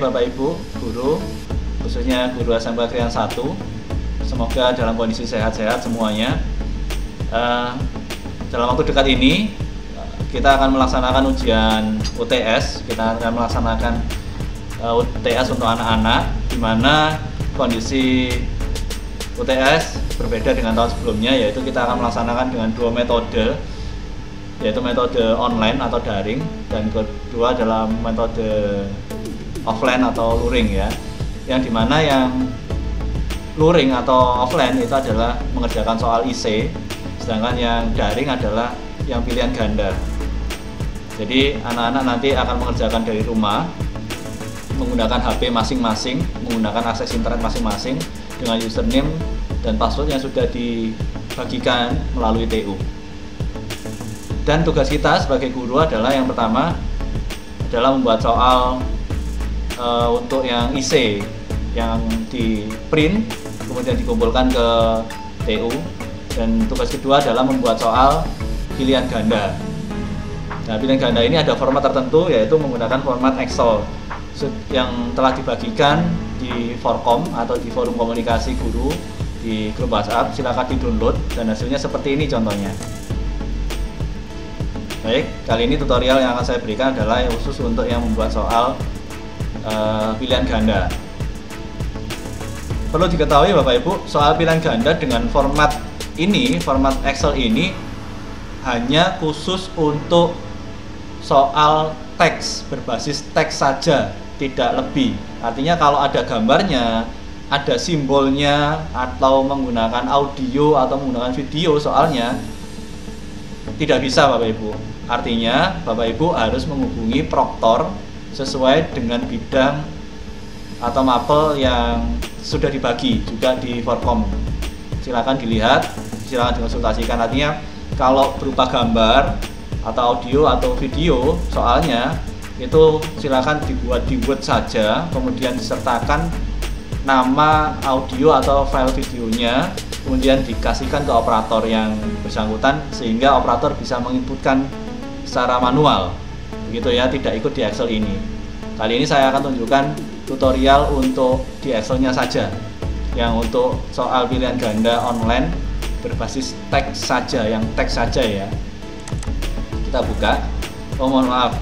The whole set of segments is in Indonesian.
Bapak Ibu guru, khususnya guru SMK Krian 1. Semoga dalam kondisi sehat-sehat semuanya. Dalam waktu dekat ini kita akan melaksanakan ujian UTS. Kita akan melaksanakan UTS untuk anak-anak, di mana kondisi UTS berbeda dengan tahun sebelumnya, yaitu kita akan melaksanakan dengan dua metode, yaitu metode online atau daring, dan kedua adalah metode offline atau luring ya. Yang dimana yang luring atau offline itu adalah mengerjakan soal IC, sedangkan yang daring adalah yang pilihan ganda. Jadi anak-anak nanti akan mengerjakan dari rumah menggunakan HP masing-masing, menggunakan akses internet masing-masing dengan username dan password yang sudah dibagikan melalui TU. Dan tugas kita sebagai guru adalah yang pertama adalah membuat soal untuk yang IC yang di print kemudian dikumpulkan ke TU, dan tugas kedua adalah membuat soal pilihan ganda. Nah, pilihan ganda ini ada format tertentu, yaitu menggunakan format Excel yang telah dibagikan di Forkom atau di forum komunikasi guru di grup WhatsApp. Silakan di-download dan hasilnya seperti ini contohnya. Baik, kali ini tutorial yang akan saya berikan adalah khusus untuk yang membuat soal pilihan ganda. Perlu diketahui Bapak Ibu, soal pilihan ganda dengan format ini, format Excel ini hanya khusus untuk soal teks, berbasis teks saja, tidak lebih. Artinya kalau ada gambarnya, ada simbolnya, atau menggunakan audio atau menggunakan video soalnya, tidak bisa Bapak Ibu. Artinya Bapak Ibu harus menghubungi proktor sesuai dengan bidang atau mapel yang sudah dibagi juga di Forkom. Silakan dilihat, silakan dikonsultasikan. Artinya kalau berupa gambar atau audio atau video soalnya itu silakan dibuat di Word saja, kemudian disertakan nama audio atau file videonya, kemudian dikasihkan ke operator yang bersangkutan sehingga operator bisa menginputkan secara manual, begitu ya, tidak ikut di Excel ini. Kali ini saya akan tunjukkan tutorial untuk di Excelnya saja, yang untuk soal pilihan ganda online berbasis teks saja, yang teks saja ya. Kita buka. Oh mohon maaf,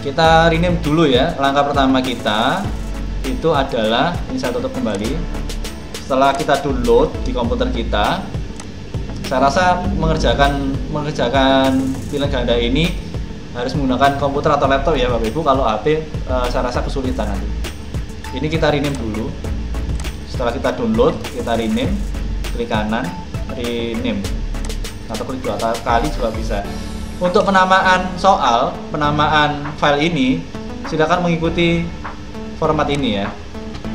kita rename dulu ya. Langkah pertama kita itu adalah, ini saya tutup kembali. Setelah kita download di komputer kita, saya rasa mengerjakan pilihan ganda ini harus menggunakan komputer atau laptop ya Bapak Ibu. Kalau HP saya rasa kesulitan nanti. Ini kita rename dulu. Setelah kita download, kita rename, klik kanan, rename, atau klik dua kali juga bisa. Untuk penamaan soal, penamaan file ini, silakan mengikuti format ini ya.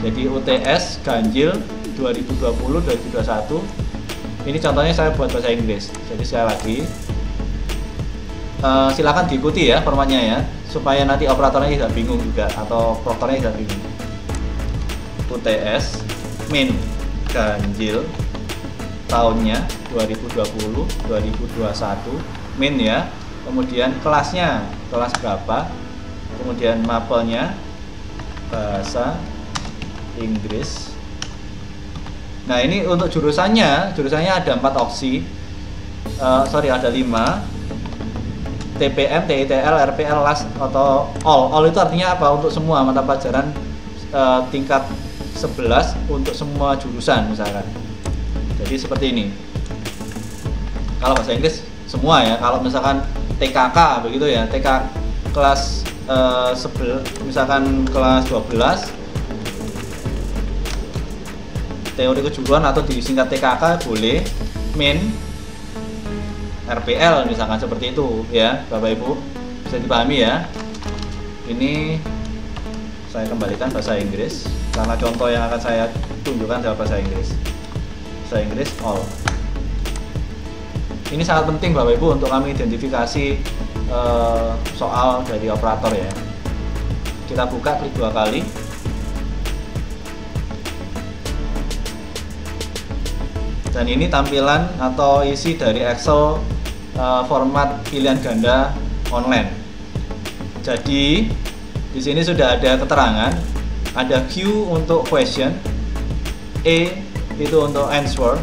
Jadi UTS ganjil 2020-2021. Ini contohnya saya buat bahasa Inggris. Jadi sekali lagi, silakan diikuti ya formatnya ya, supaya nanti operatornya tidak bingung juga atau proktornya tidak bingung. UTS min ganjil tahunnya 2020-2021 min ya, kemudian kelasnya kelas berapa, kemudian mapelnya bahasa Inggris. Nah ini untuk jurusannya ada 4 opsi, ada 5, TPM, TITL, RPL, LAS atau all itu artinya apa? Untuk semua mata pelajaran tingkat 11 untuk semua jurusan misalkan. Jadi seperti ini. Kalau bahasa Inggris semua ya. Kalau misalkan TKK begitu ya, TK kelas misalkan kelas 12 teori kejuruan atau disingkat TKK boleh, min RPL misalkan seperti itu ya Bapak Ibu, bisa dipahami ya. Ini saya kembalikan bahasa Inggris karena contoh yang akan saya tunjukkan adalah bahasa Inggris. Bahasa Inggris all. Ini sangat penting Bapak Ibu untuk kami identifikasi soal dari operator ya. Kita buka, klik 2 kali. Dan ini tampilan atau isi dari Excel format pilihan ganda online. Jadi di sini sudah ada keterangan ada Q untuk question, E itu untuk answer.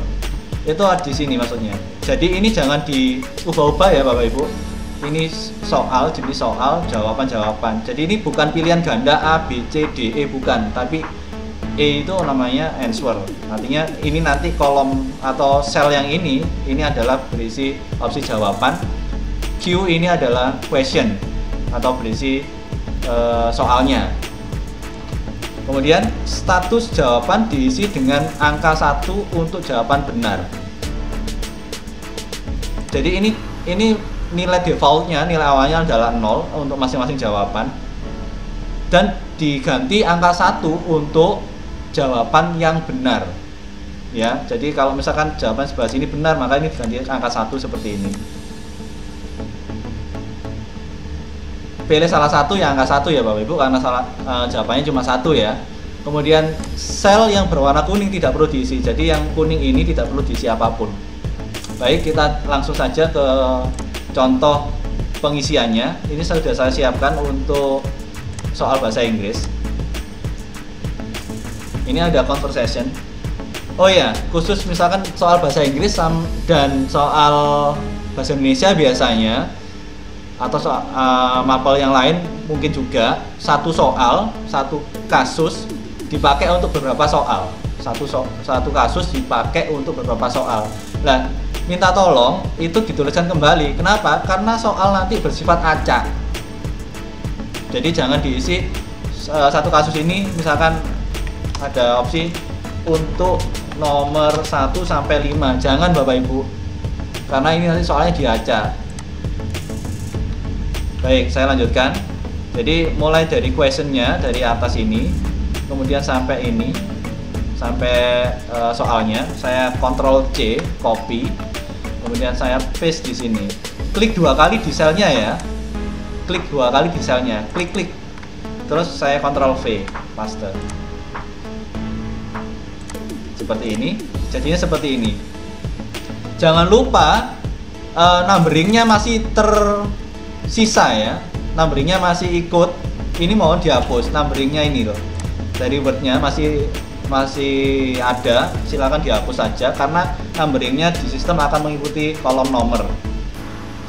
Itu ada di sini maksudnya. Jadi ini jangan diubah-ubah ya Bapak Ibu. Ini soal, jenis soal, jawaban-jawaban. Jadi ini bukan pilihan ganda A, B, C, D, E, bukan, tapi E itu namanya answer. Artinya ini nanti kolom atau sel yang ini adalah berisi opsi jawaban. Q ini adalah question atau berisi soalnya. Kemudian status jawaban diisi dengan angka 1 untuk jawaban benar. Jadi ini nilai defaultnya, nilai awalnya adalah 0 untuk masing-masing jawaban, dan diganti angka 1 untuk jawaban yang benar. Ya, jadi kalau misalkan jawaban sebelah sini benar, maka ini diganti angka 1 seperti ini. Pilih salah satu ya angka 1 ya Bapak Ibu, karena jawabannya cuma 1 ya. Kemudian sel yang berwarna kuning tidak perlu diisi, jadi yang kuning ini tidak perlu diisi apapun. Baik, kita langsung saja ke contoh pengisiannya. Ini sudah saya siapkan untuk soal bahasa Inggris. Ini ada conversation. Oh ya, khusus misalkan soal bahasa Inggris dan soal bahasa Indonesia biasanya, atau soal mapel yang lain mungkin juga, satu soal, satu kasus dipakai untuk beberapa soal. Satu kasus dipakai untuk beberapa soal. Nah, minta tolong itu dituliskan kembali. Kenapa? Karena soal nanti bersifat acak. Jadi jangan diisi satu kasus ini misalkan ada opsi untuk nomor 1 sampai 5. Jangan Bapak Ibu. Karena ini nanti soalnya diacak. Baik, saya lanjutkan. Jadi mulai dari questionnya dari atas ini, kemudian sampai ini, sampai soalnya, saya Ctrl C, copy, kemudian saya paste di sini. Klik 2 kali di selnya ya. Klik 2 kali di selnya. Klik. Terus saya Ctrl V, paste. Seperti ini. Jadinya seperti ini. Jangan lupa numberingnya masih tersisa ya, numberingnya masih ikut. Ini mohon dihapus numberingnya ini loh, dari wordnya masih ada, silakan dihapus saja karena numberingnya di sistem akan mengikuti kolom nomor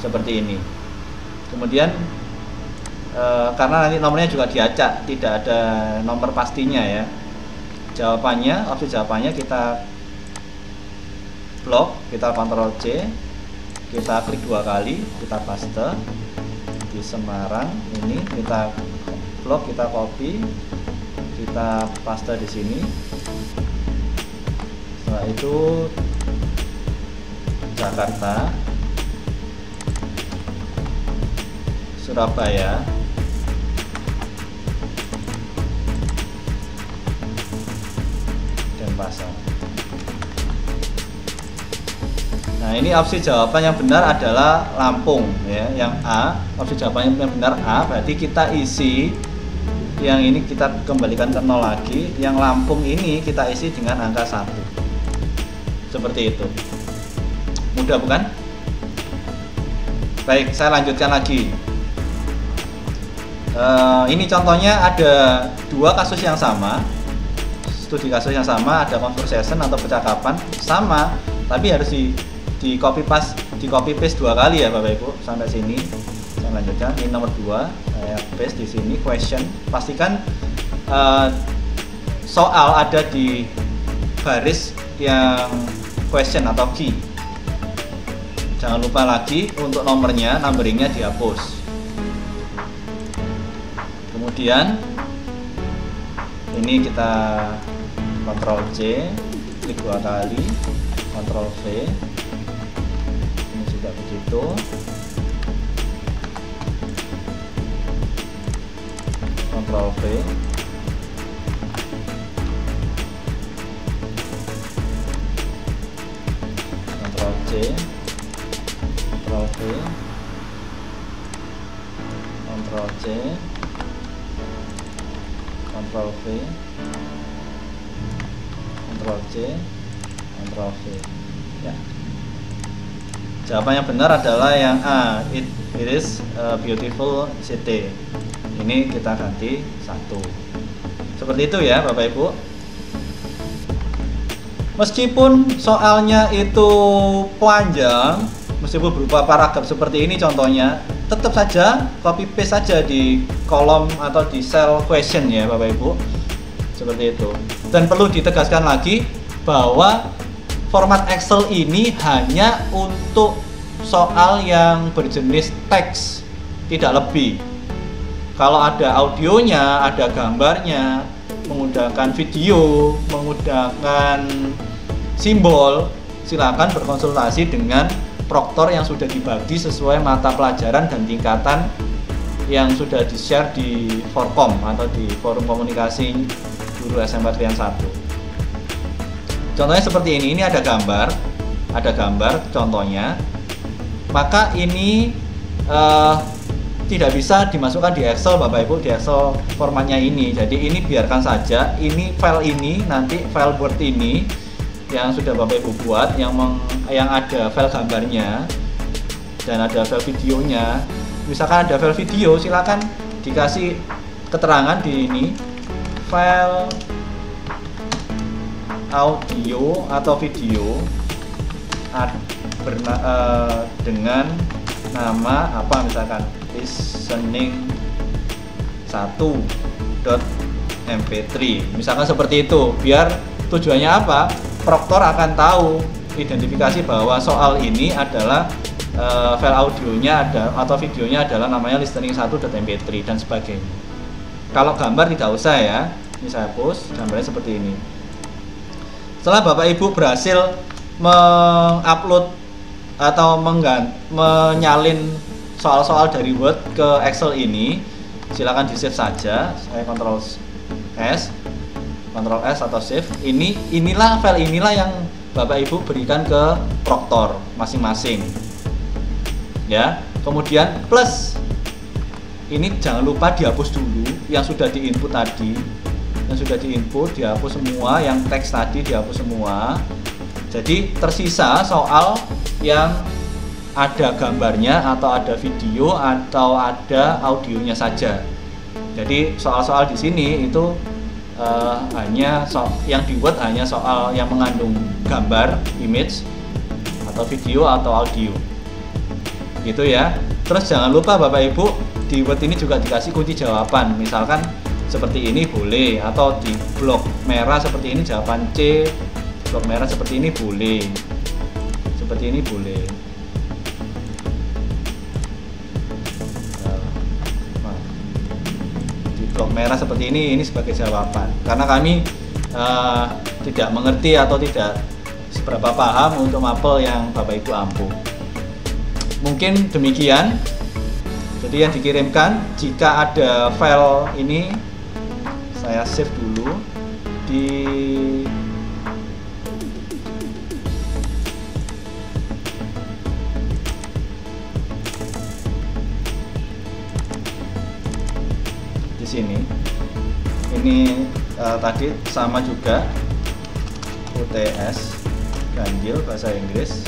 seperti ini. Kemudian karena nanti nomornya juga diacak, tidak ada nomor pastinya ya. Jawabannya, opsi jawabannya kita blok, kita Ctrl C, kita klik 2 kali, kita paste di Semarang. Ini kita blok, kita copy, kita paste di sini. Setelah itu Jakarta, Surabaya, Denpasar. Nah, ini opsi jawaban yang benar adalah Lampung ya, yang A. Opsi jawaban yang benar A, berarti kita isi yang ini, kita kembalikan ke 0 lagi. Yang Lampung ini kita isi dengan angka 1. Seperti itu. Mudah bukan? Baik, saya lanjutkan lagi. Ini contohnya ada 2 kasus yang sama, studi kasus yang sama, ada conversation atau percakapan sama, tapi harus di copy paste 2 kali ya Bapak Ibu. Sampai sini saya lanjutkan. Ini nomor 2, saya paste di sini question. Pastikan soal ada di baris yang question atau key. Jangan lupa lagi untuk nomornya, numberingnya dihapus. Kemudian ini kita Ctrl C, klik 2 kali, Ctrl V. Ini sudah begitu. Ctrl V. Ctrl C, Ctrl V, Ctrl C, Ctrl V, Ctrl C, Ctrl V. Ya. Jawaban yang benar adalah yang A. It is a beautiful city. Ini kita ganti 1. Seperti itu ya Bapak Ibu. Meskipun soalnya itu panjang, meskipun berupa paragraf seperti ini contohnya, tetap saja copy paste saja di kolom atau di cell question ya Bapak Ibu. Seperti itu. Dan perlu ditegaskan lagi bahwa format Excel ini hanya untuk soal yang berjenis teks, tidak lebih. Kalau ada audionya, ada gambarnya, menggunakan video, menggunakan simbol, silakan berkonsultasi dengan proktor yang sudah dibagi sesuai mata pelajaran dan tingkatan yang sudah di-share di Forkom atau di forum komunikasi guru SMK Krian 1. Contohnya seperti ini ada gambar contohnya. Maka ini tidak bisa dimasukkan di Excel Bapak Ibu, di Excel formatnya ini. Jadi ini biarkan saja, ini file ini, nanti file Word ini yang sudah Bapak Ibu buat, yang ada file gambarnya dan ada file videonya. Misalkan ada file video, silakan dikasih keterangan di ini, file audio atau video dengan nama apa, misalkan listening 1.mp3 misalkan seperti itu. Biar tujuannya apa? Proktor akan tahu, identifikasi bahwa soal ini adalah file audionya atau videonya adalah namanya listening 1.mp3 dan sebagainya. Kalau gambar tidak usah ya, ini saya hapus, gambarnya seperti ini. Setelah Bapak Ibu berhasil mengupload atau menyalin soal-soal dari Word ke Excel ini, silakan di save saja. Saya Ctrl S atau save. Inilah file inilah yang Bapak Ibu berikan ke proktor masing-masing. Ya, kemudian plus ini jangan lupa dihapus dulu yang sudah diinput tadi. Yang sudah diinput dihapus semua, yang teks tadi dihapus semua. Jadi tersisa soal yang ada gambarnya atau ada video atau ada audionya saja. Jadi soal-soal di sini itu hanya yang dibuat hanya soal yang mengandung gambar, image atau video atau audio. Gitu ya. Terus jangan lupa Bapak Ibu, di Word ini juga dikasih kunci jawaban. Misalkan seperti ini boleh, atau di blok merah seperti ini jawaban C, blok merah seperti ini boleh, seperti ini boleh. Di blok merah seperti ini sebagai jawaban. Karena kami tidak mengerti atau tidak seberapa paham untuk mapel yang Bapak Ibu ampuh. Mungkin demikian. Jadi yang dikirimkan, jika ada file ini saya save dulu di sini. Ini tadi sama juga UTS ganjil bahasa Inggris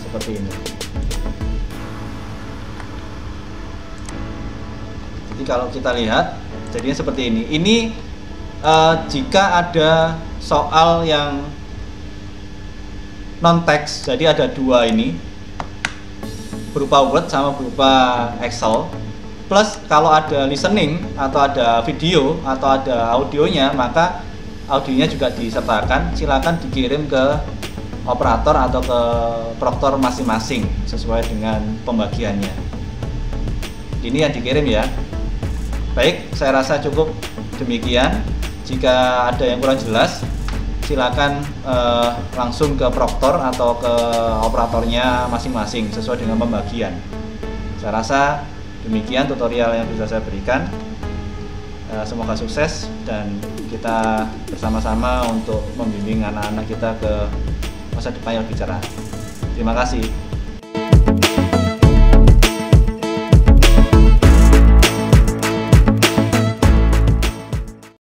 seperti ini. Jadi kalau kita lihat jadinya seperti ini. Ini jika ada soal yang non teks, jadi ada dua ini berupa Word sama berupa Excel. Plus kalau ada listening atau ada video atau ada audionya, maka audionya juga disertakan. Silakan dikirim ke operator atau ke proktor masing-masing sesuai dengan pembagiannya. Ini yang dikirim ya. Baik, saya rasa cukup demikian. Jika ada yang kurang jelas, silakan langsung ke proktor atau ke operatornya masing-masing sesuai dengan pembagian. Saya rasa demikian tutorial yang bisa saya berikan. Semoga sukses dan kita bersama-sama untuk membimbing anak-anak kita ke masa depan yang lebih cerah. Terima kasih.